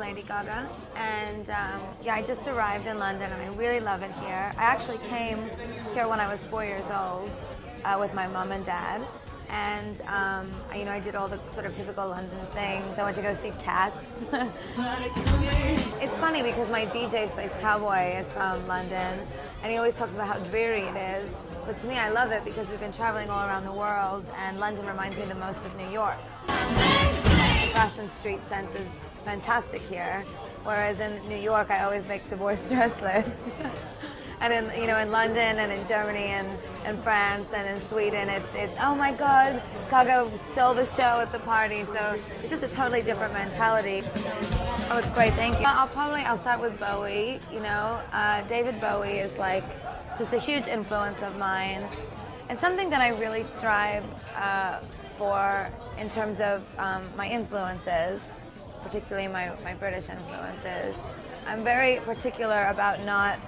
Lady Gaga, and yeah, I just arrived in London and I really love it here. I actually came here when I was 4 years old with my mom and dad, and you know, I did all the sort of typical London things. I went to go see Cats. It's funny because my DJ, Space Cowboy, is from London, and he always talks about how dreary it is. But to me, I love it because we've been traveling all around the world, and London reminds me the most of New York. The fashion street sense is fantastic here, whereas in New York, I always make the boisterous list. And in London and in Germany and France and in Sweden, it's oh my God, Gaga stole the show at the party. So it's just a totally different mentality. Oh, it's great, thank you. I'll start with Bowie. You know, David Bowie is like just a huge influence of mine, and something that I really strive for in terms of my influences, particularly my British influences. I'm very particular about not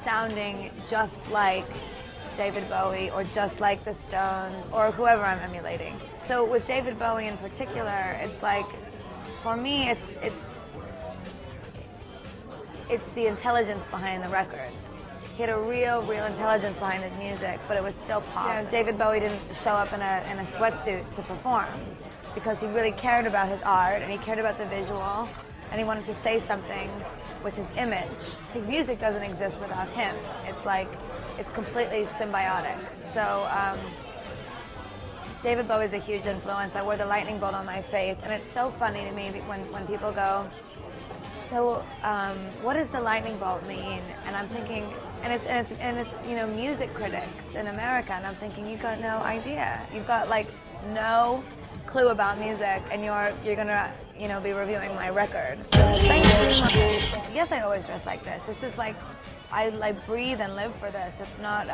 sounding just like David Bowie or just like the Stones or whoever I'm emulating. So with David Bowie in particular, it's like, for me, it's the intelligence behind the records. He had a real intelligence behind his music, but it was still pop. You know, David Bowie didn't show up in a sweatsuit to perform because he really cared about his art and he cared about the visual and he wanted to say something with his image. His music doesn't exist without him. It's like, it's completely symbiotic. So David Bowie is a huge influence. I wore the lightning bolt on my face, and it's so funny to me when people go, so what does the lightning bolt mean? And I'm thinking, and it's you know, music critics in America, and I'm thinking, you got no idea. You've got like no clue about music, and you're gonna, you know, be reviewing my record. Yes, I always dress like this. This is like, I breathe and live for this. It's not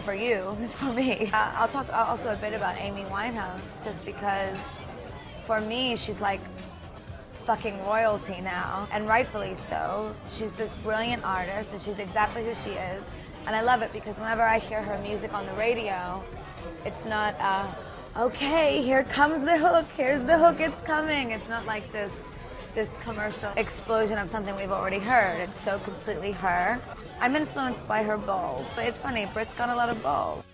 for you, it's for me. I'll talk also a bit about Amy Winehouse, just because for me, she's like fucking royalty now, and rightfully so. She's this brilliant artist, and she's exactly who she is, and I love it because whenever I hear her music on the radio, it's not, okay, here comes the hook, here's the hook, it's coming. It's not like this commercial explosion of something we've already heard. It's so completely her. I'm influenced by her bowls. It's funny, Brit's got a lot of bowls.